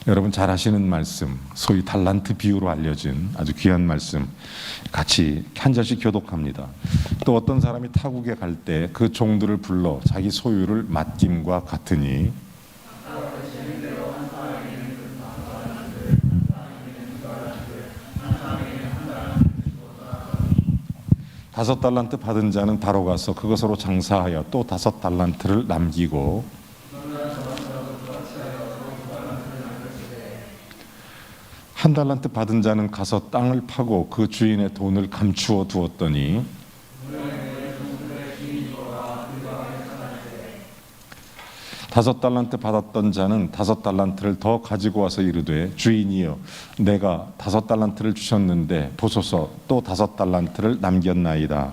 여러분 잘 아시는 말씀, 소위 달란트 비유로 알려진 아주 귀한 말씀 같이 한 절씩 교독합니다. 또 어떤 사람이 타국에 갈 때 그 종들을 불러 자기 소유를 맡김과 같으니 다섯 달란트 받은 자는 바로 가서 그것으로 장사하여 또 다섯 달란트를 남기고 한 달란트 받은 자는 가서 땅을 파고 그 주인의 돈을 감추어 두었더니 다섯 달란트 받았던 자는 다섯 달란트를 더 가지고 와서 이르되 주인이여 내가 다섯 달란트를 주셨는데 보소서 또 다섯 달란트를 남겼나이다.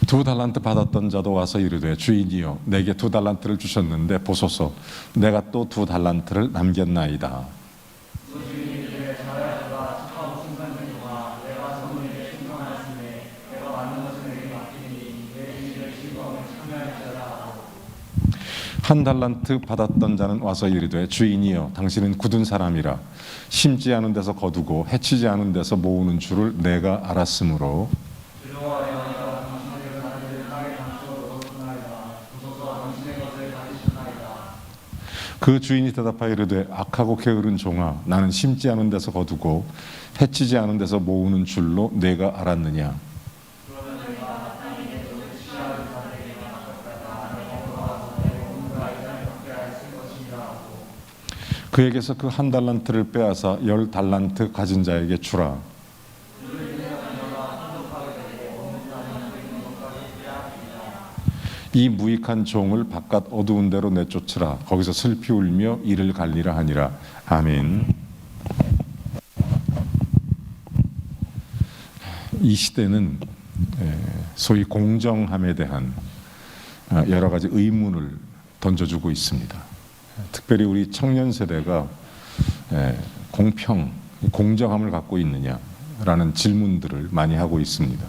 두 달란트 받았던 자도 와서 이르되 주인이여 내게 두 달란트를 주셨는데 보소서 내가 또 두 달란트를 남겼나이다. 한 달란트 받았던 자는 와서 이르되 주인이여 당신은 굳은 사람이라 심지 않은 데서 거두고 해치지 않은 데서 모으는 줄을 내가 알았으므로 그 주인이 대답하여 이르되 악하고 게으른 종아 나는 심지 않은 데서 거두고 해치지 않은 데서 모으는 줄로 내가 알았느냐. 그에게서 그 한 달란트를 빼앗아 열 달란트 가진 자에게 주라. 이 무익한 종을 바깥 어두운 데로 내쫓으라. 거기서 슬피 울며 이를 갈리라 하니라. 아멘. 이 시대는 소위 공정함에 대한 여러 가지 의문을 던져주고 있습니다. 특별히 우리 청년 세대가 공평, 공정함을 갖고 있느냐라는 질문들을 많이 하고 있습니다.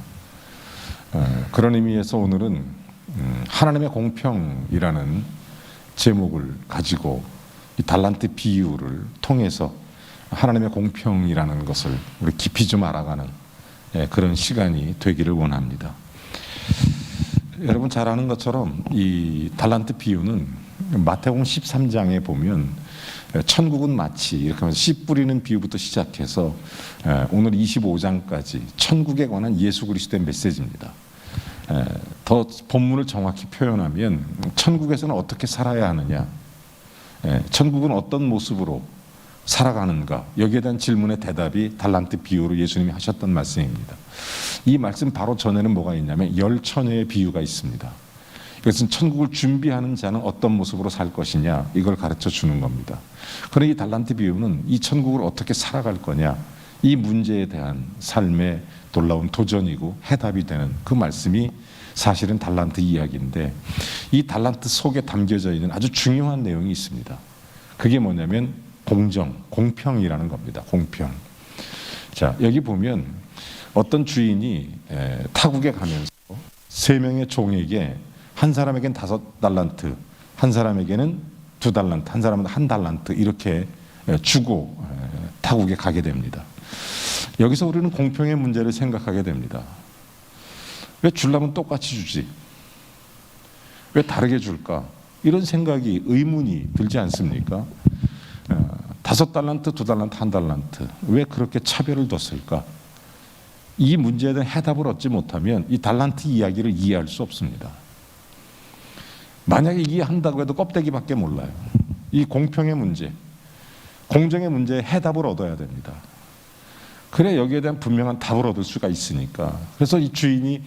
그런 의미에서 오늘은 하나님의 공평이라는 제목을 가지고 이 달란트 비유를 통해서 하나님의 공평이라는 것을 우리 깊이 좀 알아가는 그런 시간이 되기를 원합니다. 여러분 잘 아는 것처럼 이 달란트 비유는 마태복음 13장에 보면 천국은 마치 이렇게 하면서 씨 뿌리는 비유부터 시작해서 오늘 25장까지 천국에 관한 예수 그리스도의 메시지입니다. 더 본문을 정확히 표현하면 천국에서는 어떻게 살아야 하느냐, 천국은 어떤 모습으로 살아가는가, 여기에 대한 질문의 대답이 달란트 비유로 예수님이 하셨던 말씀입니다. 이 말씀 바로 전에는 뭐가 있냐면 열 처녀의 비유가 있습니다. 이것은 천국을 준비하는 자는 어떤 모습으로 살 것이냐 이걸 가르쳐 주는 겁니다. 그런데 이 달란트 비유는 이 천국을 어떻게 살아갈 거냐 이 문제에 대한 삶의 놀라운 도전이고 해답이 되는 그 말씀이 사실은 달란트 이야기인데 이 달란트 속에 담겨져 있는 아주 중요한 내용이 있습니다. 그게 뭐냐면 공정, 공평이라는 겁니다. 공평. 자, 여기 보면 어떤 주인이 타국에 가면서 세 명의 종에게 한 사람에게는 5달란트, 한 사람에게는 2달란트, 한 사람은 1달란트 이렇게 주고 타국에 가게 됩니다. 여기서 우리는 공평의 문제를 생각하게 됩니다. 왜 주려면 똑같이 주지? 왜 다르게 줄까? 이런 생각이 의문이 들지 않습니까? 5달란트, 2달란트, 1달란트 왜 그렇게 차별을 뒀을까? 이 문제에 대한 해답을 얻지 못하면 이 달란트 이야기를 이해할 수 없습니다. 만약에 이해한다고 해도 껍데기밖에 몰라요. 이 공평의 문제, 공정의 문제에 해답을 얻어야 됩니다. 그래 여기에 대한 분명한 답을 얻을 수가 있으니까. 그래서 이 주인이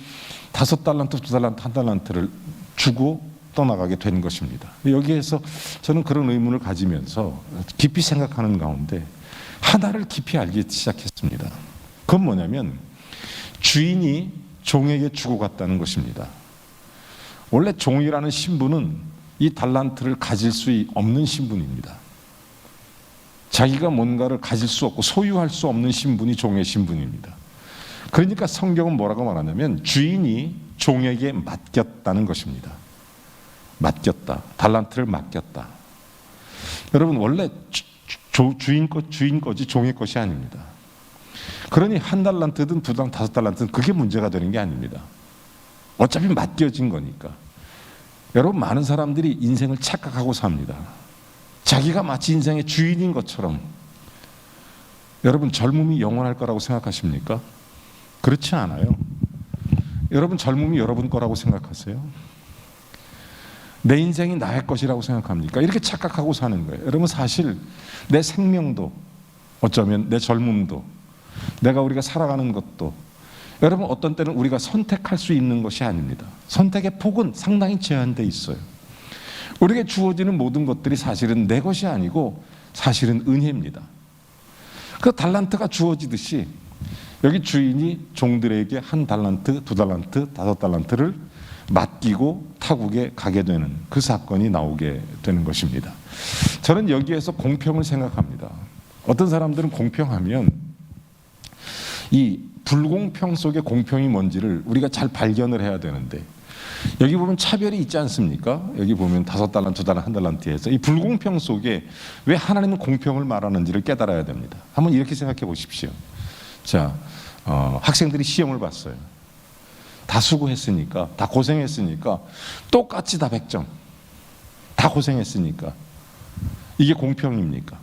5달란트, 2달란트, 1달란트를 주고 떠나가게 된 것입니다. 여기에서 저는 그런 의문을 가지면서 깊이 생각하는 가운데 하나를 깊이 알기 시작했습니다. 그건 뭐냐면 주인이 종에게 주고 갔다는 것입니다. 원래 종이라는 신분은 이 달란트를 가질 수 없는 신분입니다. 자기가 뭔가를 가질 수 없고 소유할 수 없는 신분이 종의 신분입니다. 그러니까 성경은 뭐라고 말하냐면 주인이 종에게 맡겼다는 것입니다. 맡겼다. 달란트를 맡겼다. 여러분 원래 주인 거지 종의 것이 아닙니다. 그러니 1달란트든 2달란트, 5달란트든 그게 문제가 되는 게 아닙니다. 어차피 맡겨진 거니까. 여러분 많은 사람들이 인생을 착각하고 삽니다. 자기가 마치 인생의 주인인 것처럼. 여러분 젊음이 영원할 거라고 생각하십니까? 그렇지 않아요. 여러분 젊음이 여러분 거라고 생각하세요? 내 인생이 나의 것이라고 생각합니까? 이렇게 착각하고 사는 거예요. 여러분 사실 내 생명도 어쩌면 내 젊음도 우리가 살아가는 것도 여러분 어떤 때는 우리가 선택할 수 있는 것이 아닙니다. 선택의 폭은 상당히 제한되어 있어요. 우리에게 주어지는 모든 것들이 사실은 내 것이 아니고 사실은 은혜입니다. 그 달란트가 주어지듯이 여기 주인이 종들에게 1달란트, 2달란트, 5달란트를 맡기고 타국에 가게 되는 그 사건이 나오게 되는 것입니다. 저는 여기에서 공평을 생각합니다. 어떤 사람들은 공평하면 이 불공평 속의 공평이 뭔지를 우리가 잘 발견을 해야 되는데 여기 보면 차별이 있지 않습니까? 여기 보면 5달란트, 2달란트, 1달란트에서 이 불공평 속에 왜 하나님은 공평을 말하는지를 깨달아야 됩니다. 한번 이렇게 생각해 보십시오. 자, 학생들이 시험을 봤어요. 다 수고했으니까, 다 고생했으니까 똑같이 다 100점. 다 고생했으니까. 이게 공평입니까?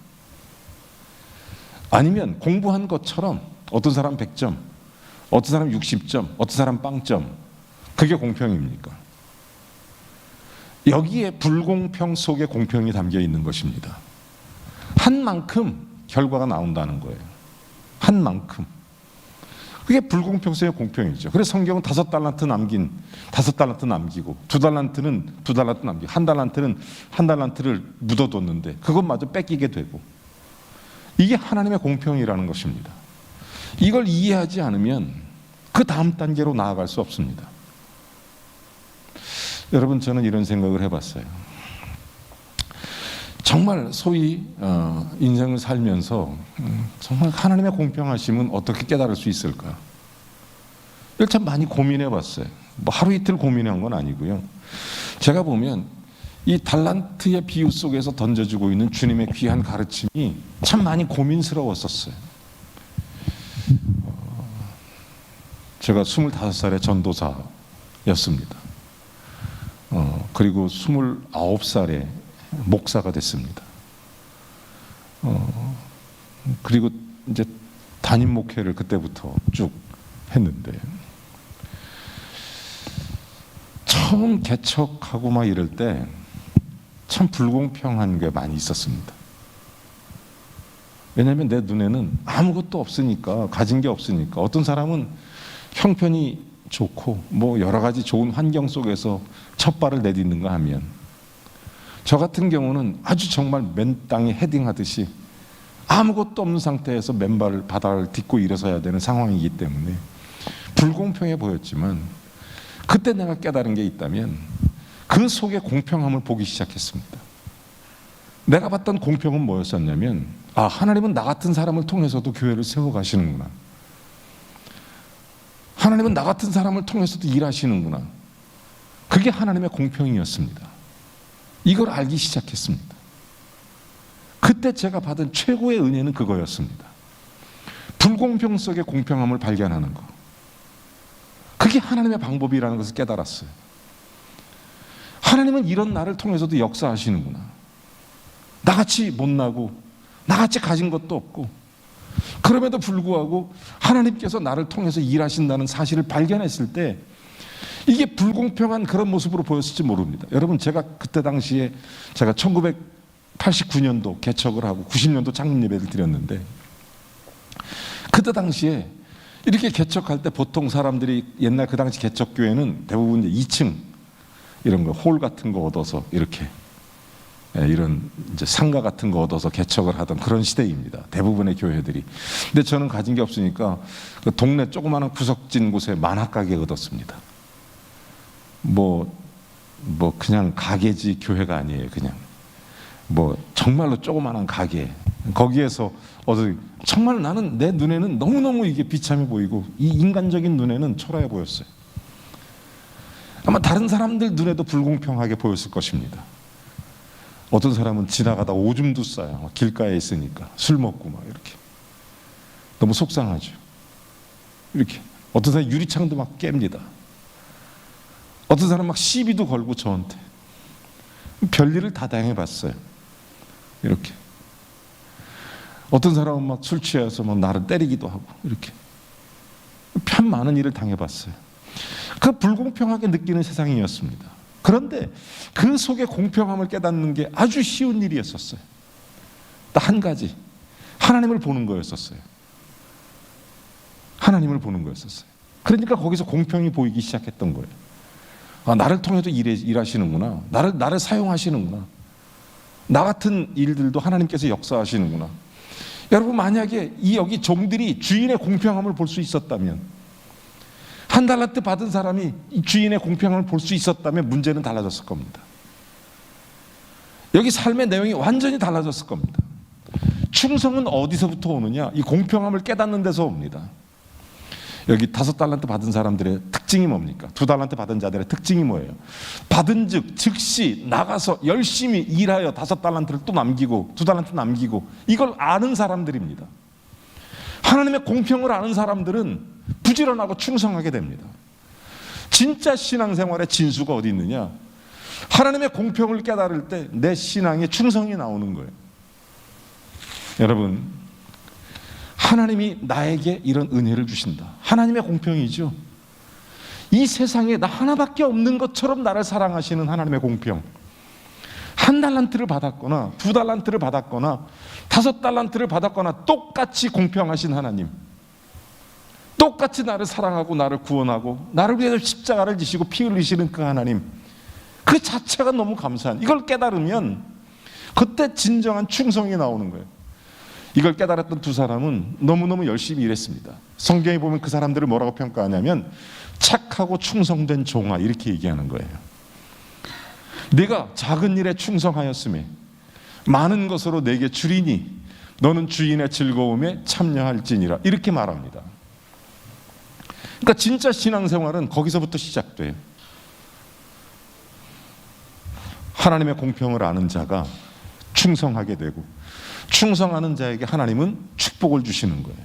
아니면 공부한 것처럼 어떤 사람 100점, 어떤 사람 60점, 어떤 사람 0점. 그게 공평입니까? 여기에 불공평 속에 공평이 담겨 있는 것입니다. 한 만큼 결과가 나온다는 거예요. 한 만큼. 그게 불공평 속의 공평이죠. 그래서 성경은 5달란트 남기고 2달란트는 2달란트 남기고 1달란트는 1달란트를 묻어뒀는데 그것마저 뺏기게 되고 이게 하나님의 공평이라는 것입니다. 이걸 이해하지 않으면 그 다음 단계로 나아갈 수 없습니다. 여러분 저는 이런 생각을 해봤어요. 정말 소위 인생을 살면서 정말 하나님의 공평하심은 어떻게 깨달을 수 있을까? 이걸 참 많이 고민해봤어요. 뭐 하루 이틀 고민한 건 아니고요. 제가 보면 이 달란트의 비유 속에서 던져주고 있는 주님의 귀한 가르침이 참 많이 고민스러웠었어요. 제가 25살에 전도사였습니다. 그리고 29살에 목사가 됐습니다. 그리고 이제 담임 목회를 그때부터 쭉 했는데 처음 개척하고 막 이럴 때 참 불공평한 게 많이 있었습니다. 왜냐하면 내 눈에는 아무것도 없으니까, 가진 게 없으니까 어떤 사람은 형편이 좋고 뭐 여러 가지 좋은 환경 속에서 첫 발을 내딛는가 하면 저 같은 경우는 아주 정말 맨 땅에 헤딩하듯이 아무것도 없는 상태에서 맨발을 바닥을 딛고 일어서야 되는 상황이기 때문에 불공평해 보였지만 그때 내가 깨달은 게 있다면 그 속에 공평함을 보기 시작했습니다. 내가 봤던 공평은 뭐였었냐면 하나님은 나 같은 사람을 통해서도 교회를 세워가시는구나. 하나님은 나 같은 사람을 통해서도 일하시는구나. 그게 하나님의 공평이었습니다. 이걸 알기 시작했습니다. 그때 제가 받은 최고의 은혜는 그거였습니다. 불공평 속의 공평함을 발견하는 것. 그게 하나님의 방법이라는 것을 깨달았어요. 하나님은 이런 나를 통해서도 역사하시는구나. 나같이 못나고 나같이 가진 것도 없고 그럼에도 불구하고 하나님께서 나를 통해서 일하신다는 사실을 발견했을 때 이게 불공평한 그런 모습으로 보였을지 모릅니다. 여러분 제가 그때 당시에 제가 1989년도 개척을 하고 90년도 창립 예배를 드렸는데 그때 당시에 이렇게 개척할 때 보통 사람들이 옛날 그 당시 개척교회는 대부분 이제 2층 이런 거 홀 같은 거 얻어서 이렇게 이런 이제 상가 같은 거 얻어서 개척을 하던 그런 시대입니다. 대부분의 교회들이. 근데 저는 가진 게 없으니까 그 동네 조그마한 구석진 곳에 만화가게 얻었습니다. 뭐 그냥 가게지 교회가 아니에요. 그냥 뭐 정말로 조그마한 가게 거기에서 정말 나는 내 눈에는 너무너무 이게 비참해 보이고 이 인간적인 눈에는 초라해 보였어요. 아마 다른 사람들 눈에도 불공평하게 보였을 것입니다. 어떤 사람은 지나가다 오줌도 싸요. 길가에 있으니까 술 먹고 막 이렇게 너무 속상하죠. 이렇게 어떤 사람 유리창도 막 깹니다. 어떤 사람 막 시비도 걸고 저한테 별일을 다 당해봤어요. 이렇게 어떤 사람은 막 술 취해서 막 나를 때리기도 하고 이렇게 참 많은 일을 당해봤어요. 그 불공평하게 느끼는 세상이었습니다. 그런데 그 속에 공평함을 깨닫는 게 아주 쉬운 일이었었어요. 딱 한 가지, 하나님을 보는 거였었어요. 하나님을 보는 거였었어요. 그러니까 거기서 공평이 보이기 시작했던 거예요. 아, 나를 통해도 일하시는구나. 나를 사용하시는구나. 나 같은 일들도 하나님께서 역사하시는구나. 여러분, 만약에 여기 종들이 주인의 공평함을 볼 수 있었다면, 한 달란트 받은 사람이 주인의 공평함을 볼 수 있었다면 문제는 달라졌을 겁니다. 여기 삶의 내용이 완전히 달라졌을 겁니다. 충성은 어디서부터 오느냐? 이 공평함을 깨닫는 데서 옵니다. 여기 5달란트 받은 사람들의 특징이 뭡니까? 2달란트 받은 자들의 특징이 뭐예요? 받은 즉시 나가서 열심히 일하여 5달란트를 또 남기고 2달란트 남기고, 이걸 아는 사람들입니다. 하나님의 공평을 아는 사람들은 부지런하고 충성하게 됩니다. 진짜 신앙생활의 진수가 어디 있느냐? 하나님의 공평을 깨달을 때 내 신앙의 충성이 나오는 거예요. 여러분, 하나님이 나에게 이런 은혜를 주신다. 하나님의 공평이죠. 이 세상에 나 하나밖에 없는 것처럼 나를 사랑하시는 하나님의 공평. 1달란트를 받았거나 2달란트를 받았거나 5달란트를 받았거나 똑같이 공평하신 하나님, 똑같이 나를 사랑하고 나를 구원하고 나를 위해서 십자가를 지시고 피 흘리시는 그 하나님, 그 자체가 너무 감사한, 이걸 깨달으면 그때 진정한 충성이 나오는 거예요. 이걸 깨달았던 두 사람은 너무너무 열심히 일했습니다. 성경에 보면 그 사람들을 뭐라고 평가하냐면 착하고 충성된 종아, 이렇게 얘기하는 거예요. 네가 작은 일에 충성하였음에 많은 것으로 내게 주리니 너는 주인의 즐거움에 참여할지니라, 이렇게 말합니다. 그러니까 진짜 신앙생활은 거기서부터 시작돼요. 하나님의 공평을 아는 자가 충성하게 되고, 충성하는 자에게 하나님은 축복을 주시는 거예요.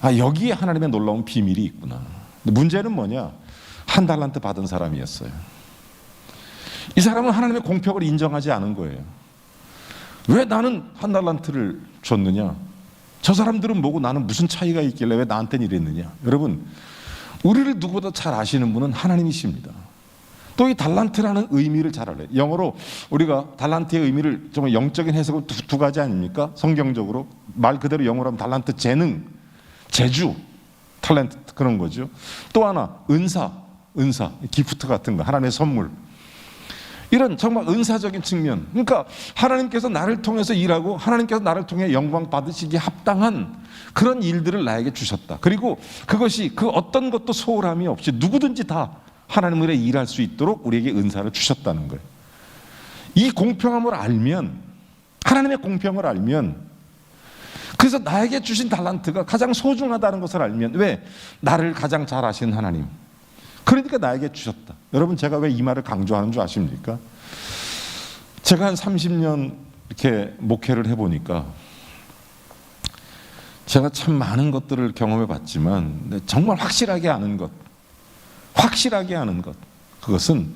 아, 여기에 하나님의 놀라운 비밀이 있구나. 근데 문제는 뭐냐? 1달란트 받은 사람이었어요. 이 사람은 하나님의 공평을 인정하지 않은 거예요. 왜 나는 1달란트를 줬느냐? 저 사람들은 뭐고 나는 무슨 차이가 있길래 왜 나한테는 이랬느냐? 여러분, 우리를 누구보다 잘 아시는 분은 하나님이십니다. 또 이 달란트라는 의미를 잘 알아요. 영어로 우리가 달란트의 의미를 정말 영적인 해석은 두 가지 아닙니까? 성경적으로 말 그대로 영어로 하면 달란트, 재능, 재주, 탤런트, 그런 거죠. 또 하나 은사, 기프트 같은 거, 하나님의 선물, 이런 정말 은사적인 측면. 그러니까 하나님께서 나를 통해서 일하고 하나님께서 나를 통해 영광 받으시기에 합당한 그런 일들을 나에게 주셨다. 그리고 그것이 그 어떤 것도 소홀함이 없이 누구든지 다 하나님을 위해 일할 수 있도록 우리에게 은사를 주셨다는 거예요. 이 공평함을 알면, 하나님의 공평을 알면, 그래서 나에게 주신 달란트가 가장 소중하다는 것을 알면, 왜? 나를 가장 잘 아시는 하나님, 그러니까 나에게 주셨다. 여러분, 제가 왜 이 말을 강조하는 줄 아십니까? 제가 한 30년 이렇게 목회를 해보니까 제가 참 많은 것들을 경험해 봤지만 정말 확실하게 아는 것, 그것은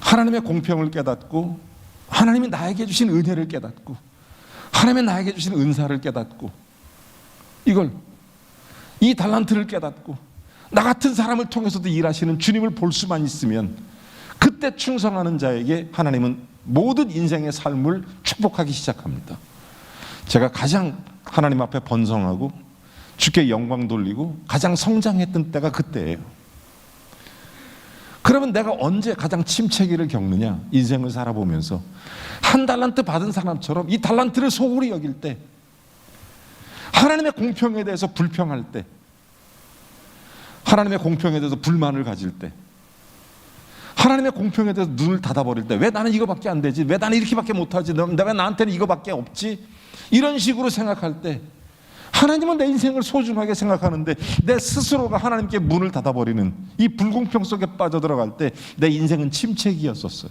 하나님의 공평을 깨닫고, 하나님이 나에게 주신 은혜를 깨닫고, 하나님이 나에게 주신 은사를 깨닫고, 이 달란트를 깨닫고 나 같은 사람을 통해서도 일하시는 주님을 볼 수만 있으면, 그때 충성하는 자에게 하나님은 모든 인생의 삶을 축복하기 시작합니다. 제가 가장 하나님 앞에 번성하고 주께 영광 돌리고 가장 성장했던 때가 그때예요. 그러면 내가 언제 가장 침체기를 겪느냐? 인생을 살아보면서 1달란트 받은 사람처럼 이 달란트를 소홀히 여길 때, 하나님의 공평에 대해서 불평할 때, 하나님의 공평에 대해서 불만을 가질 때, 하나님의 공평에 대해서 눈을 닫아버릴 때, 왜 나는 이거밖에 안 되지? 왜 나는 이렇게밖에 못하지? 왜 나한테는 이거밖에 없지? 이런 식으로 생각할 때 하나님은 내 인생을 소중하게 생각하는데 내 스스로가 하나님께 문을 닫아버리는 이 불공평 속에 빠져들어갈 때 내 인생은 침체기였었어요.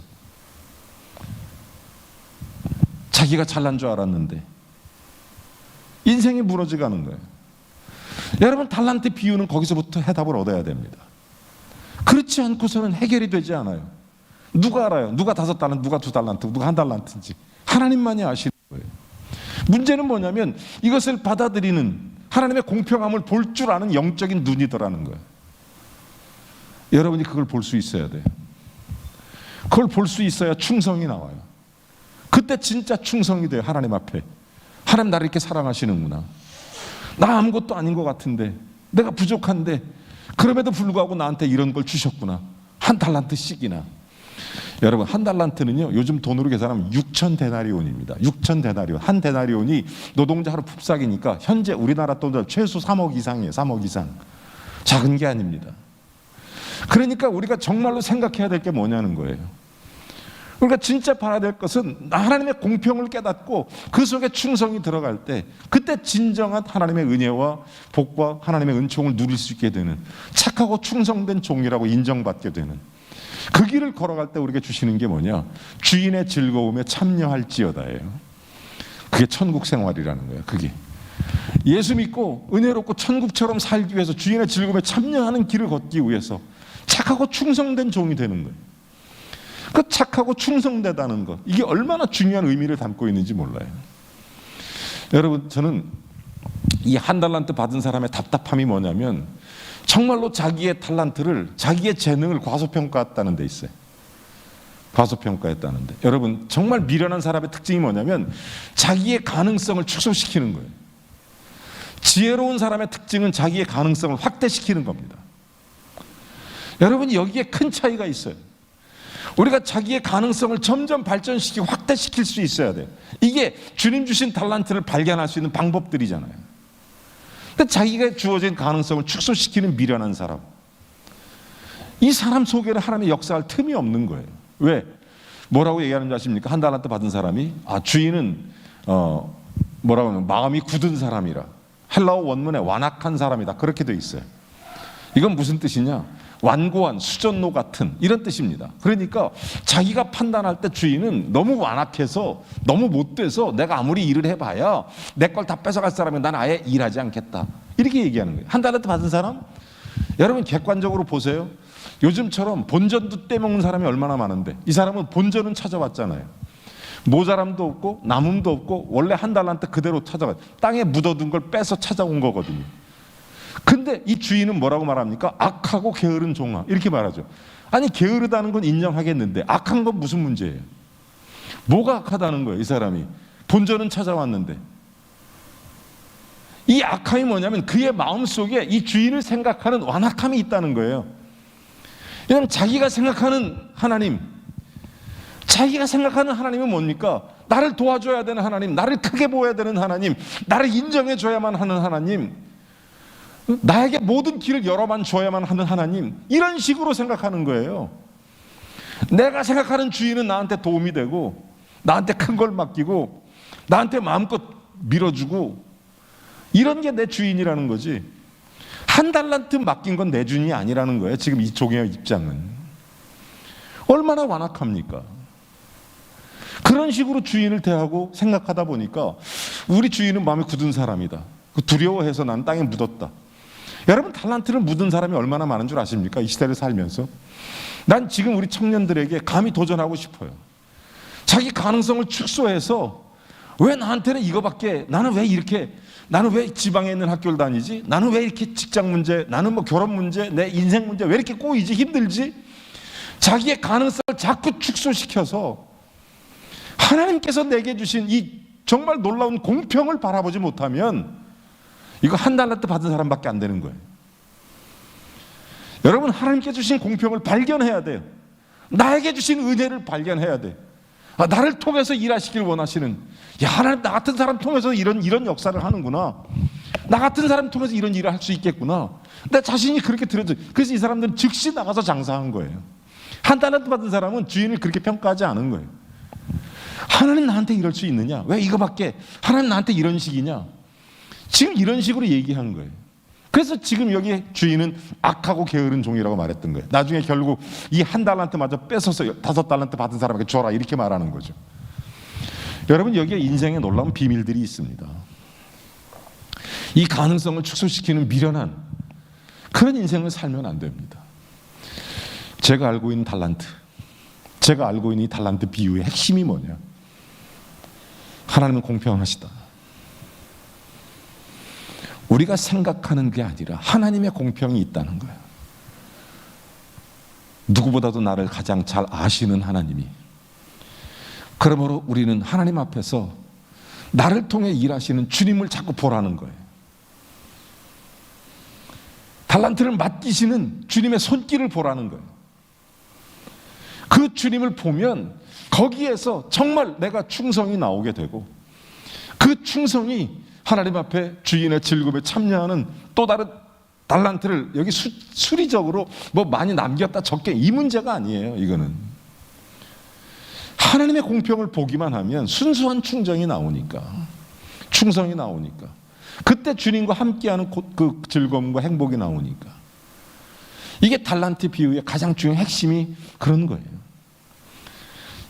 자기가 잘난 줄 알았는데 인생이 무너져가는 거예요. 여러분, 달란트 비유는 거기서부터 해답을 얻어야 됩니다. 그렇지 않고서는 해결이 되지 않아요. 누가 알아요? 누가 5달란트, 누가 2달란트, 누가 1달란트인지 하나님만이 아시는 거예요. 문제는 뭐냐면 이것을 받아들이는, 하나님의 공평함을 볼 줄 아는 영적인 눈이더라는 거예요. 여러분이 그걸 볼 수 있어야 돼요. 그걸 볼 수 있어야 충성이 나와요. 그때 진짜 충성이 돼요. 하나님 앞에. 하나님 나를 이렇게 사랑하시는구나. 나 아무것도 아닌 것 같은데, 내가 부족한데 그럼에도 불구하고 나한테 이런 걸 주셨구나. 1달란트씩이나. 여러분, 1달란트는요 요즘 돈으로 계산하면 6,000데나리온입니다. 6,000데나리온. 1데나리온이 노동자 하루 푹삭이니까 현재 우리나라 돈으로 최소 3억 이상이에요. 3억 이상. 작은 게 아닙니다. 그러니까 우리가 정말로 생각해야 될 게 뭐냐는 거예요. 우리가 진짜 봐야 될 것은 하나님의 공평을 깨닫고 그 속에 충성이 들어갈 때, 그때 진정한 하나님의 은혜와 복과 하나님의 은총을 누릴 수 있게 되는, 착하고 충성된 종이라고 인정받게 되는 그 길을 걸어갈 때 우리에게 주시는 게 뭐냐? 주인의 즐거움에 참여할지어다예요. 그게 천국 생활이라는 거예요. 그게 예수 믿고 은혜롭고 천국처럼 살기 위해서, 주인의 즐거움에 참여하는 길을 걷기 위해서 착하고 충성된 종이 되는 거예요. 그 착하고 충성되다는 것, 이게 얼마나 중요한 의미를 담고 있는지 몰라요. 여러분, 저는 이 1달란트 받은 사람의 답답함이 뭐냐면 정말로 자기의 달란트를, 자기의 재능을 과소평가했다는 데 있어요. 과소평가했다는데, 여러분, 정말 미련한 사람의 특징이 뭐냐면 자기의 가능성을 축소시키는 거예요. 지혜로운 사람의 특징은 자기의 가능성을 확대시키는 겁니다. 여러분, 여기에 큰 차이가 있어요. 우리가 자기의 가능성을 점점 발전시키고 확대시킬 수 있어야 돼요. 이게 주님 주신 달란트를 발견할 수 있는 방법들이잖아요. 근데 자기가 주어진 가능성을 축소시키는 미련한 사람, 이 사람 속에는 하나님의 역사할 틈이 없는 거예요. 왜? 뭐라고 얘기하는지 아십니까? 1달란트 받은 사람이, 주인은 뭐라고 하면 마음이 굳은 사람이라, 헬라어 원문에 완악한 사람이다, 그렇게 돼 있어요. 이건 무슨 뜻이냐? 완고한, 수전노 같은, 이런 뜻입니다. 그러니까 자기가 판단할 때 주인은 너무 완악해서, 너무 못돼서 내가 아무리 일을 해봐야 내 걸 다 뺏어갈 사람은 난 아예 일하지 않겠다, 이렇게 얘기하는 거예요. 1달란트 받은 사람, 여러분 객관적으로 보세요. 요즘처럼 본전도 떼먹는 사람이 얼마나 많은데, 이 사람은 본전은 찾아왔잖아요. 모자람도 없고 남음도 없고 원래 1달란트 그대로 찾아가, 땅에 묻어둔 걸 빼서 찾아온 거거든요. 근데 이 주인은 뭐라고 말합니까? 악하고 게으른 종아, 이렇게 말하죠. 아니, 게으르다는 건 인정하겠는데 악한 건 무슨 문제예요? 뭐가 악하다는 거예요? 이 사람이 본전은 찾아왔는데. 이 악함이 뭐냐면 그의 마음속에 이 주인을 생각하는 완악함이 있다는 거예요. 왜냐하면 자기가 생각하는 하나님, 자기가 생각하는 하나님은 뭡니까? 나를 도와줘야 되는 하나님, 나를 크게 보여야 되는 하나님, 나를 인정해줘야만 하는 하나님, 나에게 모든 길을 열어만 줘야만 하는 하나님, 이런 식으로 생각하는 거예요. 내가 생각하는 주인은 나한테 도움이 되고, 나한테 큰 걸 맡기고, 나한테 마음껏 밀어주고, 이런 게 내 주인이라는 거지. 1달란트 맡긴 건 내 주인이 아니라는 거예요. 지금 이 종의 입장은 얼마나 완악합니까? 그런 식으로 주인을 대하고 생각하다 보니까 우리 주인은 마음이 굳은 사람이다, 두려워해서 난 땅에 묻었다. 여러분, 달란트를 묻은 사람이 얼마나 많은 줄 아십니까? 이 시대를 살면서. 난 지금 우리 청년들에게 감히 도전하고 싶어요. 자기 가능성을 축소해서, 왜 나한테는 이거밖에, 나는 왜 지방에 있는 학교를 다니지? 나는 왜 이렇게 직장 문제, 나는 뭐 결혼 문제, 내 인생 문제 왜 이렇게 꼬이지, 힘들지? 자기의 가능성을 자꾸 축소시켜서 하나님께서 내게 주신 이 정말 놀라운 공평을 바라보지 못하면 이거 1달란트 받은 사람밖에 안 되는 거예요. 여러분, 하나님께 주신 공평을 발견해야 돼요. 나에게 주신 은혜를 발견해야 돼. 나를 통해서 일하시길 원하시는, 하나님 나 같은 사람 통해서 이런 역사를 하는구나, 나 같은 사람 통해서 이런 일을 할 수 있겠구나, 내 자신이 그렇게 들어져. 그래서 이 사람들은 즉시 나가서 장사한 거예요. 한 달란트 받은 사람은 주인을 그렇게 평가하지 않은 거예요. 하나님 나한테 이럴 수 있느냐? 왜 이거밖에? 하나님 나한테 이런 식이냐? 지금 이런 식으로 얘기한 거예요. 그래서 지금 여기 주인은 악하고 게으른 종이라고 말했던 거예요. 나중에 결국 이 한 달란트마저 뺏어서 5달란트 받은 사람에게 줘라 이렇게 말하는 거죠. 여러분, 여기에 인생에 놀라운 비밀들이 있습니다. 이 가능성을 축소시키는 미련한 그런 인생을 살면 안 됩니다. 제가 알고 있는 달란트, 제가 알고 있는 이 달란트 비유의 핵심이 뭐냐? 하나님은 공평하시다. 우리가 생각하는 게 아니라 하나님의 공평이 있다는 거예요. 누구보다도 나를 가장 잘 아시는 하나님이, 그러므로 우리는 하나님 앞에서 나를 통해 일하시는 주님을 자꾸 보라는 거예요. 달란트를 맡기시는 주님의 손길을 보라는 거예요. 그 주님을 보면 거기에서 정말 내가 충성이 나오게 되고, 그 충성이 하나님 앞에 주인의 즐거움에 참여하는 또 다른 달란트를 여기 수리적으로 뭐 많이 남겼다 적게 이 문제가 아니에요. 이거는 하나님의 공평을 보기만 하면 순수한 충성이 나오니까, 충성이 나오니까, 그때 주님과 함께하는 그 즐거움과 행복이 나오니까, 이게 달란트 비유의 가장 중요한 핵심이 그런 거예요.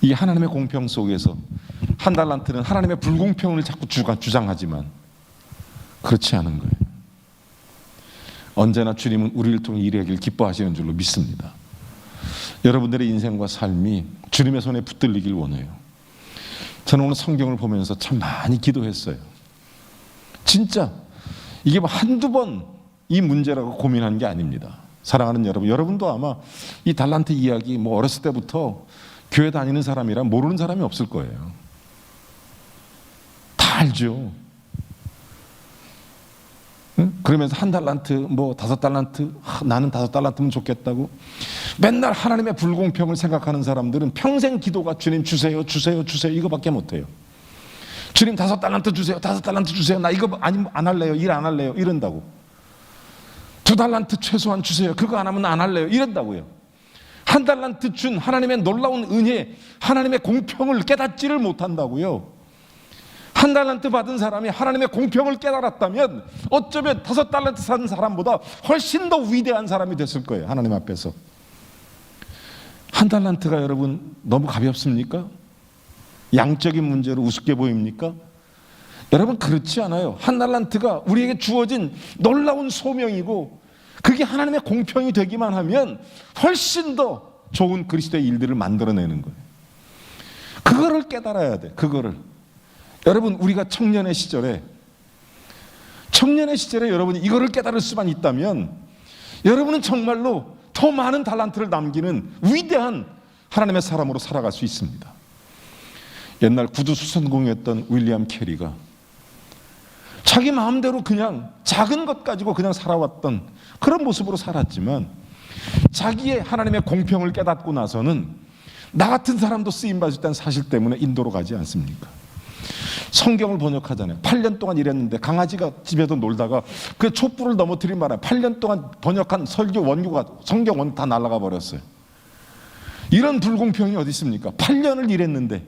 이 하나님의 공평 속에서 한 달란트는 하나님의 불공평을 자꾸 주장하지만 그렇지 않은 거예요. 언제나 주님은 우리를 통해 일하기를 기뻐하시는 줄로 믿습니다. 여러분들의 인생과 삶이 주님의 손에 붙들리길 원해요. 저는 오늘 성경을 보면서 참 많이 기도했어요. 진짜 이게 뭐 한두 번 이 문제라고 고민한 게 아닙니다. 사랑하는 여러분, 여러분도 아마 이 달란트 이야기 뭐 어렸을 때부터 교회 다니는 사람이라 모르는 사람이 없을 거예요. 다 알죠. 응? 그러면서 한 달란트, 뭐 5달란트, 나는 5달란트면 좋겠다고 맨날 하나님의 불공평을 생각하는 사람들은 평생 기도가 주님 주세요, 주세요, 주세요 이거밖에 못해요. 주님 5달란트 주세요, 5달란트 주세요. 나 이거 아니면 안 할래요, 일 안 할래요 이런다고. 2달란트 최소한 주세요. 그거 안 하면 안 할래요 이런다고요. 한 달란트 준 하나님의 놀라운 은혜, 하나님의 공평을 깨닫지를 못한다고요. 한 달란트 받은 사람이 하나님의 공평을 깨달았다면 어쩌면 5달란트 산 사람보다 훨씬 더 위대한 사람이 됐을 거예요. 하나님 앞에서. 한 달란트가 여러분 너무 가볍습니까? 양적인 문제로 우습게 보입니까? 여러분, 그렇지 않아요. 한 달란트가 우리에게 주어진 놀라운 소명이고, 그게 하나님의 공평이 되기만 하면 훨씬 더 좋은 그리스도의 일들을 만들어내는 거예요. 그거를 깨달아야 돼. 그거를. 여러분, 우리가 청년의 시절에 여러분이 이거를 깨달을 수만 있다면 여러분은 정말로 더 많은 달란트를 남기는 위대한 하나님의 사람으로 살아갈 수 있습니다. 옛날 구두 수선공이었던 윌리엄 캐리가 자기 마음대로 그냥 작은 것 가지고 그냥 살아왔던 그런 모습으로 살았지만, 자기의 하나님의 공평을 깨닫고 나서는 나 같은 사람도 쓰임받을 땐 사실 때문에 인도로 가지 않습니까? 성경을 번역하잖아요. 8년 동안 일했는데 강아지가 집에도 놀다가 그 촛불을 넘어뜨린 바람에 8년 동안 번역한 설교 원고가, 성경 원고 다 날아가 버렸어요. 이런 불공평이 어디 있습니까? 8년을 일했는데,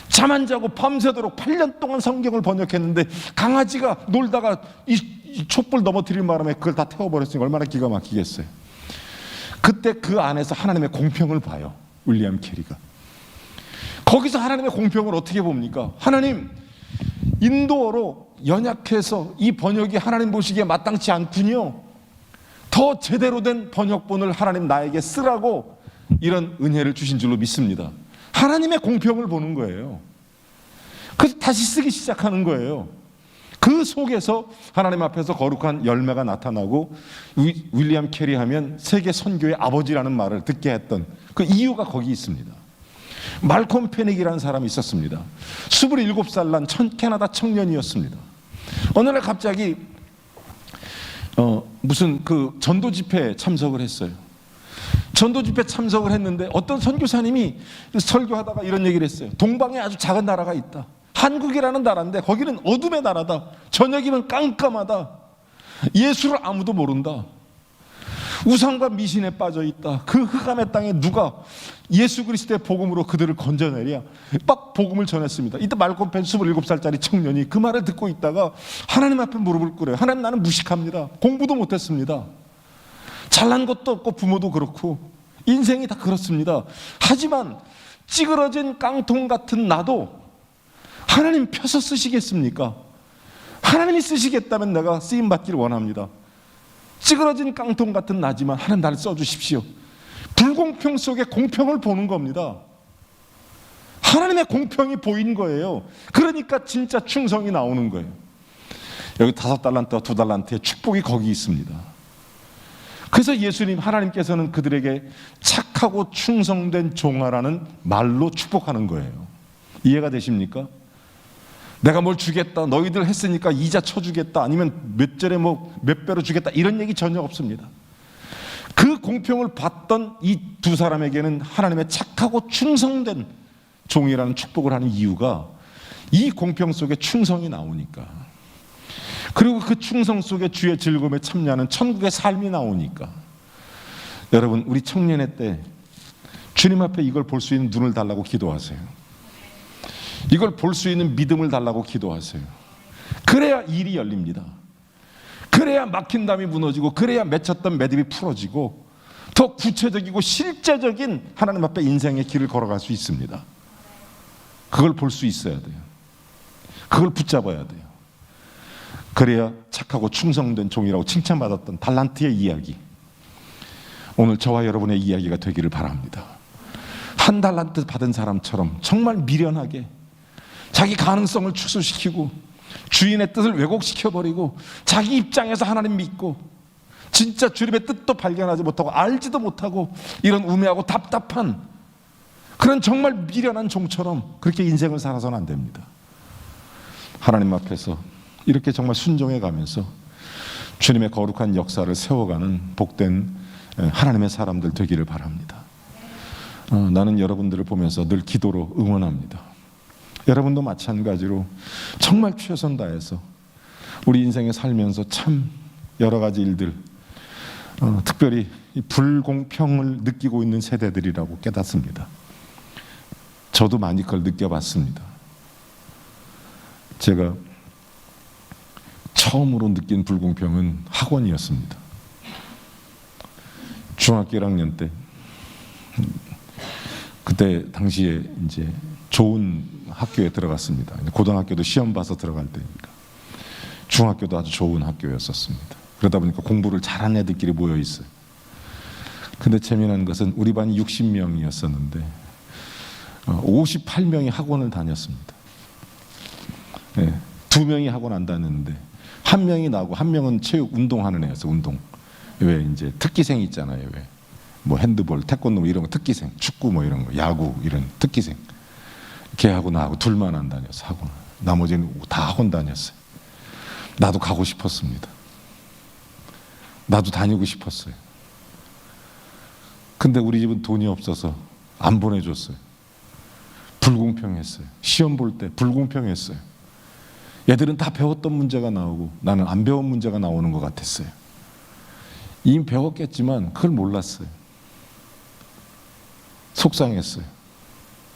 잠 안 자고 밤새도록 8년 동안 성경을 번역했는데 강아지가 놀다가 이 촛불 넘어뜨린 바람에 그걸 다 태워버렸으니 얼마나 기가 막히겠어요. 그때 그 안에서 하나님의 공평을 봐요. 윌리엄 캐리가. 거기서 하나님의 공평을 어떻게 봅니까? 하나님, 인도어로 연약해서 이 번역이 하나님 보시기에 마땅치 않군요. 더 제대로 된 번역본을 하나님 나에게 쓰라고 이런 은혜를 주신 줄로 믿습니다. 하나님의 공평을 보는 거예요. 그래서 다시 쓰기 시작하는 거예요. 그 속에서 하나님 앞에서 거룩한 열매가 나타나고, 윌리엄 캐리 하면 세계 선교의 아버지라는 말을 듣게 했던 그 이유가 거기 있습니다. 말콤 페닉이라는 사람이 있었습니다. 27살 난 캐나다 청년이었습니다. 어느 날 갑자기 무슨 그 전도 집회에 참석을 했어요. 전도 집회 참석을 했는데 어떤 선교사님이 설교하다가 이런 얘기를 했어요. 동방에 아주 작은 나라가 있다. 한국이라는 나라인데 거기는 어둠의 나라다. 저녁이면 깜깜하다. 예수를 아무도 모른다. 우상과 미신에 빠져 있다. 그 흑암의 땅에 누가 예수 그리스도의 복음으로 그들을 건져내랴. 막 복음을 전했습니다. 이때 말콤 펜 27살짜리 청년이 그 말을 듣고 있다가 하나님 앞에 무릎을 꿇어요. 하나님, 나는 무식합니다. 공부도 못했습니다. 잘난 것도 없고 부모도 그렇고 인생이 다 그렇습니다. 하지만 찌그러진 깡통 같은 나도 하나님 펴서 쓰시겠습니까? 하나님이 쓰시겠다면 내가 쓰임받기를 원합니다. 찌그러진 깡통 같은 나지만 하나님 나를 써주십시오. 불공평 속에 공평을 보는 겁니다. 하나님의 공평이 보인 거예요. 그러니까 진짜 충성이 나오는 거예요. 여기 5달란트와 2달란트의 축복이 거기 있습니다. 그래서 예수님, 하나님께서는 그들에게 착하고 충성된 종아라는 말로 축복하는 거예요. 이해가 되십니까? 내가 뭘 주겠다, 너희들 했으니까 이자 쳐주겠다, 아니면 몇 절에 몇 배로 주겠다, 이런 얘기 전혀 없습니다. 그 공평을 받던 이 두 사람에게는 하나님의 착하고 충성된 종이라는 축복을 하는 이유가 이 공평 속에 충성이 나오니까, 그리고 그 충성 속에 주의 즐거움에 참여하는 천국의 삶이 나오니까. 여러분, 우리 청년의 때 주님 앞에 이걸 볼 수 있는 눈을 달라고 기도하세요. 이걸 볼 수 있는 믿음을 달라고 기도하세요. 그래야 일이 열립니다. 그래야 막힌 담이 무너지고, 그래야 맺혔던 매듭이 풀어지고, 더 구체적이고 실제적인 하나님 앞에 인생의 길을 걸어갈 수 있습니다. 그걸 볼 수 있어야 돼요. 그걸 붙잡아야 돼요. 그래야 착하고 충성된 종이라고 칭찬받았던 달란트의 이야기, 오늘 저와 여러분의 이야기가 되기를 바랍니다. 1달란트 받은 사람처럼 정말 미련하게 자기 가능성을 축소시키고 주인의 뜻을 왜곡시켜버리고 자기 입장에서 하나님 믿고 진짜 주님의 뜻도 발견하지 못하고 알지도 못하고 이런 우매하고 답답한 그런 정말 미련한 종처럼 그렇게 인생을 살아서는 안 됩니다. 하나님 앞에서 이렇게 정말 순종해 가면서 주님의 거룩한 역사를 세워가는 복된 하나님의 사람들 되기를 바랍니다. 나는 여러분들을 보면서 늘 기도로 응원합니다. 여러분도 마찬가지로 정말 최선 다해서 우리 인생에 살면서 참 여러 가지 일들, 특별히 이 불공평을 느끼고 있는 세대들이라고 깨닫습니다. 저도 많이 그걸 느껴봤습니다. 제가 처음으로 느낀 불공평은 학원이었습니다. 중학교 1학년 때, 그때 당시에 이제 좋은 학교에 들어갔습니다. 고등학교도 시험 봐서 들어갈 때니까. 중학교도 아주 좋은 학교였었습니다. 그러다 보니까 공부를 잘하는 애들끼리 모여 있어요. 근데 재미난 것은 우리 반이 60명이었었는데 58명이 학원을 다녔습니다. 네, 2명이 학원 안 다녔는데 1명이 나고 1명은 체육 운동하는 애였어요. 운동. 왜 이제 특기생 있잖아요. 왜 뭐 핸드볼, 태권도 이런 거 특기생, 축구 뭐 이런 거, 야구 이런 특기생. 걔하고 나하고 둘만 안 다녔어. 학원. 나머지는 다 학원 다녔어요. 나도 가고 싶었습니다. 나도 다니고 싶었어요. 근데 우리 집은 돈이 없어서 안 보내줬어요. 불공평했어요. 시험 볼 때 불공평했어요. 얘들은 다 배웠던 문제가 나오고 나는 안 배운 문제가 나오는 것 같았어요. 이미 배웠겠지만 그걸 몰랐어요. 속상했어요.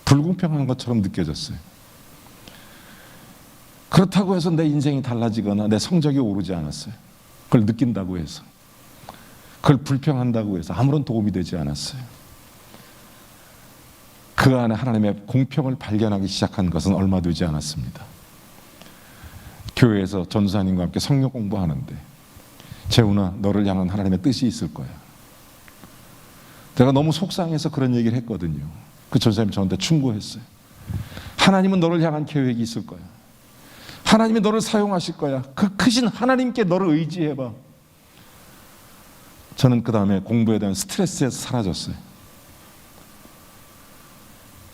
불공평한 것처럼 느껴졌어요. 그렇다고 해서 내 인생이 달라지거나 내 성적이 오르지 않았어요. 그걸 느낀다고 해서, 그걸 불평한다고 해서 아무런 도움이 되지 않았어요. 그 안에 하나님의 공평을 발견하기 시작한 것은 얼마 되지 않았습니다. 교회에서 전도사님과 함께 성경 공부하는데, 재훈아, 너를 향한 하나님의 뜻이 있을 거야. 내가 너무 속상해서 그런 얘기를 했거든요. 그 전도사님이 저한테 충고했어요. 하나님은 너를 향한 계획이 있을 거야. 하나님이 너를 사용하실 거야. 그 크신 하나님께 너를 의지해봐. 저는 그 다음에 공부에 대한 스트레스에서 사라졌어요.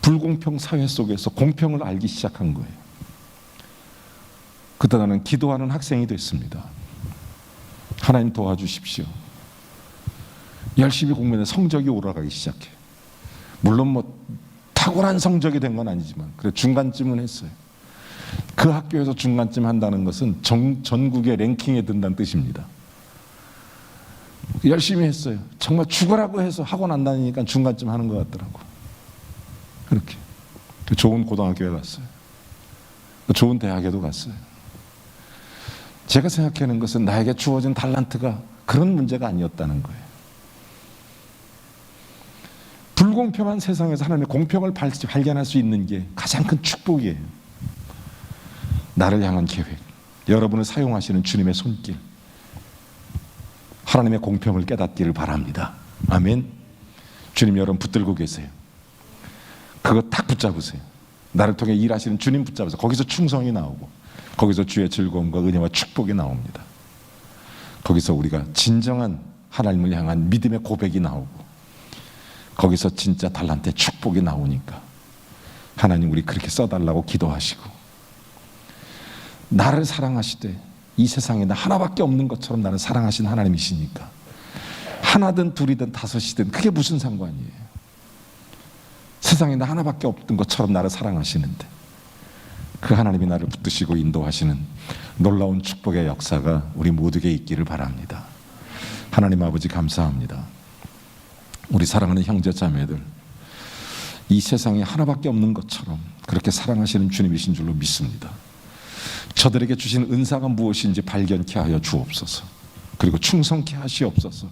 불공평 사회 속에서 공평을 알기 시작한 거예요. 그때 나는 기도하는 학생이 됐습니다. 하나님 도와주십시오. 열심히 공부해 성적이 올라가기 시작해. 물론 뭐 탁월한 성적이 된 건 아니지만 그래 중간쯤은 했어요. 그 학교에서 중간쯤 한다는 것은 전국의 랭킹에 든다는 뜻입니다. 열심히 했어요. 정말 죽으라고 해서 학원 안 다니니까 중간쯤 하는 것 같더라고. 그렇게 좋은 고등학교에 갔어요. 좋은 대학에도 갔어요. 제가 생각하는 것은 나에게 주어진 달란트가 그런 문제가 아니었다는 거예요. 불공평한 세상에서 하나님의 공평을 발견할 수 있는 게 가장 큰 축복이에요. 나를 향한 계획, 여러분을 사용하시는 주님의 손길, 하나님의 공평을 깨닫기를 바랍니다. 아멘. 주님 여러분 붙들고 계세요. 그거 딱 붙잡으세요. 나를 통해 일하시는 주님 붙잡으세요. 거기서 충성이 나오고, 거기서 주의 즐거움과 은혜와 축복이 나옵니다. 거기서 우리가 진정한 하나님을 향한 믿음의 고백이 나오고, 거기서 진짜 달란트의 축복이 나오니까 하나님 우리 그렇게 써달라고 기도하시고, 나를 사랑하시되 이 세상에 나 하나밖에 없는 것처럼 나를 사랑하신 하나님이시니까 하나든 둘이든 다섯이든 그게 무슨 상관이에요. 세상에 나 하나밖에 없는 것처럼 나를 사랑하시는데 그 하나님이 나를 붙드시고 인도하시는 놀라운 축복의 역사가 우리 모두에게 있기를 바랍니다. 하나님 아버지 감사합니다. 우리 사랑하는 형제 자매들, 이 세상에 하나밖에 없는 것처럼 그렇게 사랑하시는 주님이신 줄로 믿습니다. 저들에게 주신 은사가 무엇인지 발견케 하여 주옵소서. 그리고 충성케 하시옵소서.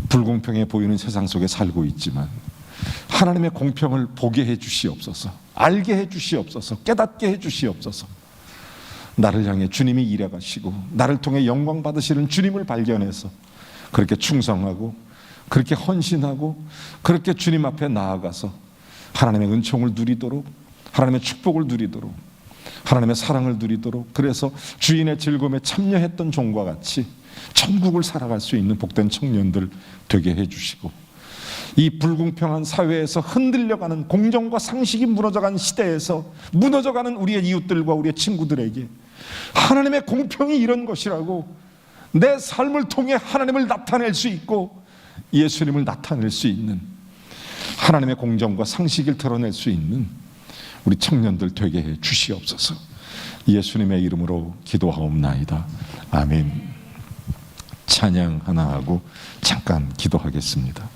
불공평해 보이는 세상 속에 살고 있지만 하나님의 공평을 보게 해 주시옵소서. 알게 해 주시옵소서. 깨닫게 해 주시옵소서. 나를 향해 주님이 일해가시고 나를 통해 영광 받으시는 주님을 발견해서 그렇게 충성하고 그렇게 헌신하고 그렇게 주님 앞에 나아가서 하나님의 은총을 누리도록, 하나님의 축복을 누리도록, 하나님의 사랑을 누리도록, 그래서 주인의 즐거움에 참여했던 종과 같이 천국을 살아갈 수 있는 복된 청년들 되게 해주시고, 이 불공평한 사회에서 흔들려가는 공정과 상식이 무너져가는 시대에서 무너져가는 우리의 이웃들과 우리의 친구들에게 하나님의 공평이 이런 것이라고 내 삶을 통해 하나님을 나타낼 수 있고 예수님을 나타낼 수 있는, 하나님의 공정과 상식을 드러낼 수 있는 우리 청년들 되게 해 주시옵소서. 예수님의 이름으로 기도하옵나이다. 아멘. 찬양 하나 하고 잠깐 기도하겠습니다.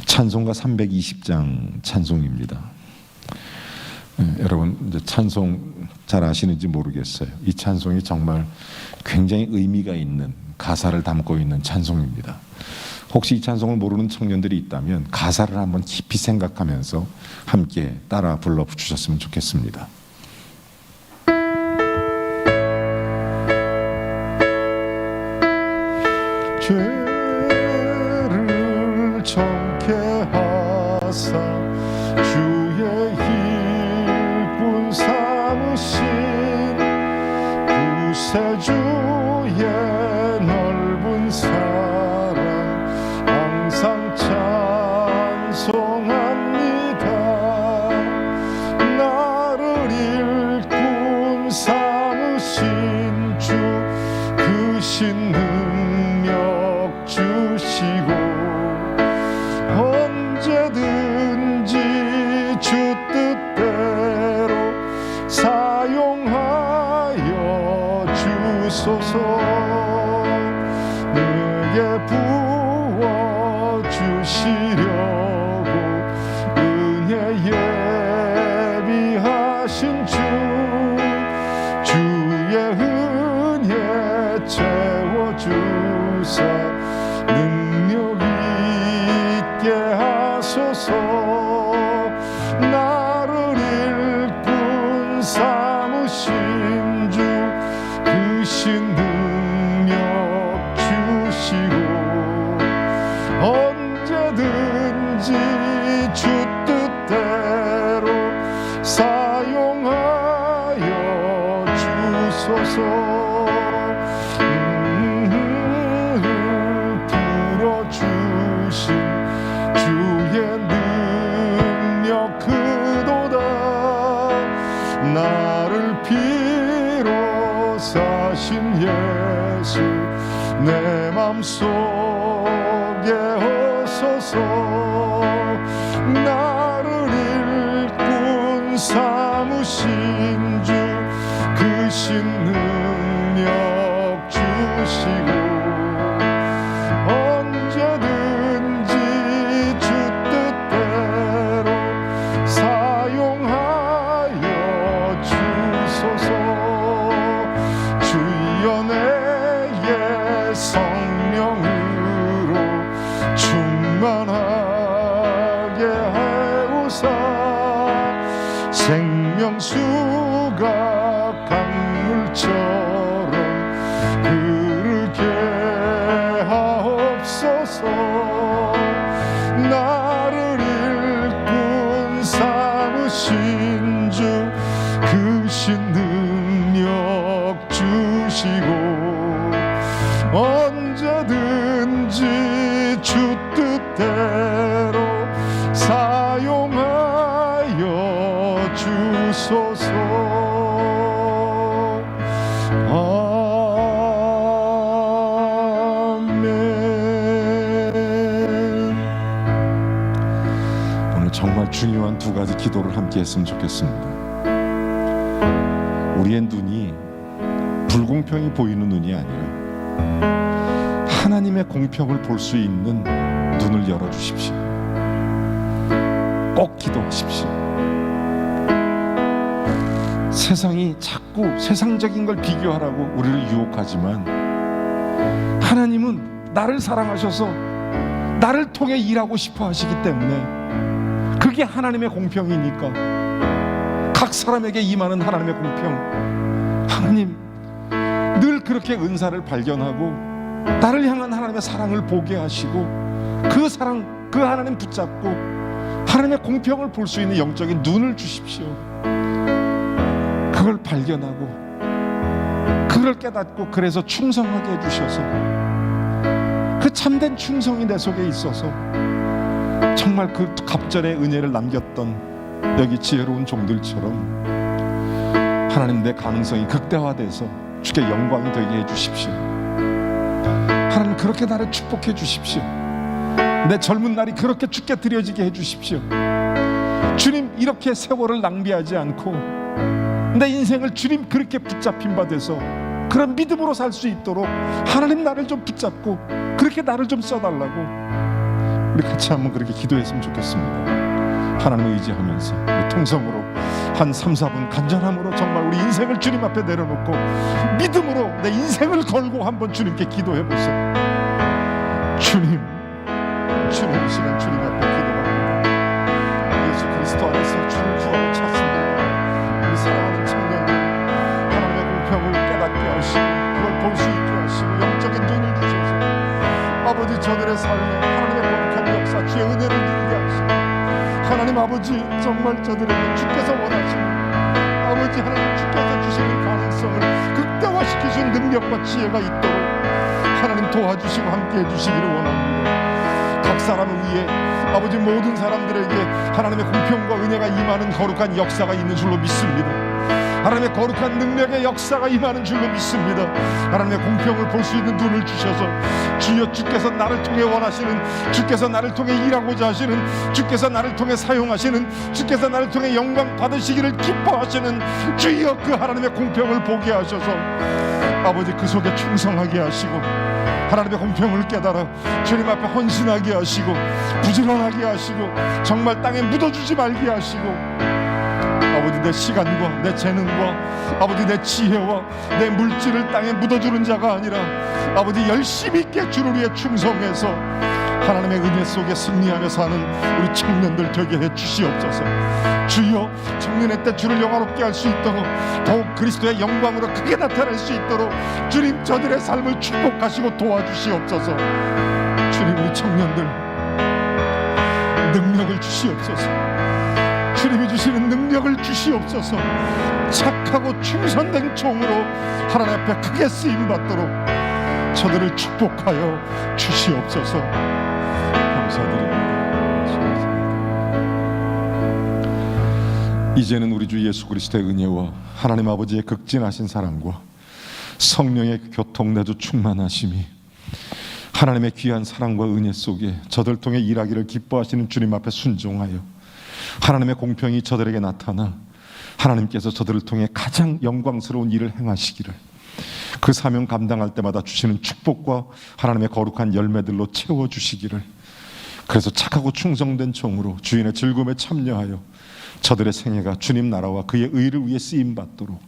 찬송가 320장 찬송입니다. 여러분 이제 찬송 잘 아시는지 모르겠어요. 이 찬송이 정말 굉장히 의미가 있는 가사를 담고 있는 찬송입니다. 혹시 이 찬송을 모르는 청년들이 있다면 가사를 한번 깊이 생각하면서 함께 따라 불러주셨으면 좋겠습니다. 죄를 정케 하사 주의 일꾼 삼으신 구세주의 넓은 사랑 항상 찬송합니다. 나를 일꾼 삼으신 주 그 신능력 주시고 언제든지 주 뜻대로 사용하여 주소서. 내게 부어 주시려고 은혜 예비하신 주, 주의 은혜 채워주사 능력 있게 하소서. 나를 일꾼 삼으신 주 그 신능력 주시고 언제든지 주 뜻대로 사용하여 주소서. 불어주신 주의 능력 크도다. 나를 피로 사신 예수 내 맘속에 오소서. 나를 일꾼 삼으신 주 그 신능력 주시고 생명수가 강물처럼 흐르게 하옵소서. 나를 일꾼 삼으신 주 크신 능력 주시고 언제든지 주 뜻대로 사용하여 주소서. 아멘. 오늘 정말 중요한 두 가지 기도를 함께 했으면 좋겠습니다. 우리의 눈이 불공평이 보이는 눈이 아니라 하나님의 공평을 볼 수 있는 눈을 열어주십시오. 꼭 기도하십시오. 세상이 자꾸 세상적인 걸 비교하라고 우리를 유혹하지만 하나님은 나를 사랑하셔서 나를 통해 일하고 싶어 하시기 때문에 그게 하나님의 공평이니까 각 사람에게 임하는 하나님의 공평, 하나님 늘 그렇게 은사를 발견하고 나를 향한 하나님의 사랑을 보게 하시고 그 사랑, 그 하나님 붙잡고 하나님의 공평을 볼 수 있는 영적인 눈을 주십시오. 그걸 발견하고 그걸 깨닫고 그래서 충성하게 해주셔서 그 참된 충성이 내 속에 있어서 정말 그 갑절의 은혜를 남겼던 여기 지혜로운 종들처럼 하나님 내 가능성이 극대화돼서 주께 영광이 되게 해주십시오. 하나님 그렇게 나를 축복해 주십시오. 내 젊은 날이 그렇게 주께 드려지게 해주십시오. 주님 이렇게 세월을 낭비하지 않고 내 인생을 주님 그렇게 붙잡힌 바 돼서 그런 믿음으로 살 수 있도록 하나님 나를 좀 붙잡고 그렇게 나를 좀 써달라고 우리 같이 한번 그렇게 기도했으면 좋겠습니다. 하나님을 의지하면서 우리 통성으로 한 3, 4분 간절함으로 정말 우리 인생을 주님 앞에 내려놓고 믿음으로 내 인생을 걸고 한번 주님께 기도해보세요. 주님 이 시간 주님 앞에 기도합니다. 예수 그리스도 안에서 주를 구하고 찾습니다. 우리 사랑하는 청년들 하나님의 공평을 깨닫게 하시고 그걸 볼 수 있게 하시고 영적인 눈을 주셔서 아버지 저들의 삶에 하나님의 거룩한 역사 주의 은혜를 누리게 하시고 하나님 아버지 정말 저들에게 주께서 원하시는 아버지 하나님 주께서 주시는 가능성을 극대화시키시는 능력과 지혜가 있도록 하나님 도와주시고 함께해 주시기를 원합니다. 각 사람을 위해 아버지 모든 사람들에게 하나님의 공평과 은혜가 임하는 거룩한 역사가 있는 줄로 믿습니다. 하나님의 거룩한 능력의 역사가 임하는 줄로 믿습니다. 하나님의 공평을 볼 수 있는 눈을 주셔서 주여 주께서 나를 통해 원하시는 주께서 나를 통해 일하고자 하시는 주께서 나를 통해 사용하시는 주께서 나를 통해 영광 받으시기를 기뻐하시는 주여 그 하나님의 공평을 보게 하셔서 아버지 그 속에 충성하게 하시고 하나님의 공평을 깨달아 주님 앞에 헌신하게 하시고 부지런하게 하시고 정말 땅에 묻어주지 말게 하시고 아버지 내 시간과 내 재능과 아버지 내 지혜와 내 물질을 땅에 묻어주는 자가 아니라 아버지 열심히 있게 주를 위해 충성해서 하나님의 은혜 속에 승리하며 사는 우리 청년들 되게 해 주시옵소서. 주여 청년의 때 주를 영화롭게 할 수 있도록 더욱 그리스도의 영광으로 크게 나타날 수 있도록 주님 저들의 삶을 축복하시고 도와주시옵소서. 주님 우리 청년들 능력을 주시옵소서. 주님이 주시는 능력을 주시옵소서. 착하고 충성된 종으로 하나님 앞에 크게 쓰임받도록 저들을 축복하여 주시옵소서. 감사드립니다. 이제는 우리 주 예수 그리스도의 은혜와 하나님 아버지의 극진하신 사랑과 성령의 교통 내주 충만하심이 하나님의 귀한 사랑과 은혜 속에 저들 통해 일하기를 기뻐하시는 주님 앞에 순종하여 하나님의 공평이 저들에게 나타나 하나님께서 저들을 통해 가장 영광스러운 일을 행하시기를 그 사명 감당할 때마다 주시는 축복과 하나님의 거룩한 열매들로 채워주시기를 그래서 착하고 충성된 종으로 주인의 즐거움에 참여하여 저들의 생애가 주님 나라와 그의 의를 위해 쓰임받도록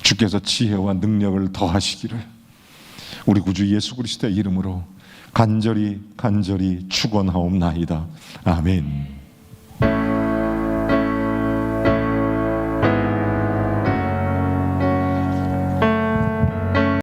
주께서 지혜와 능력을 더하시기를 우리 구주 예수 그리스도의 이름으로 간절히 축원하옵나이다. 아멘.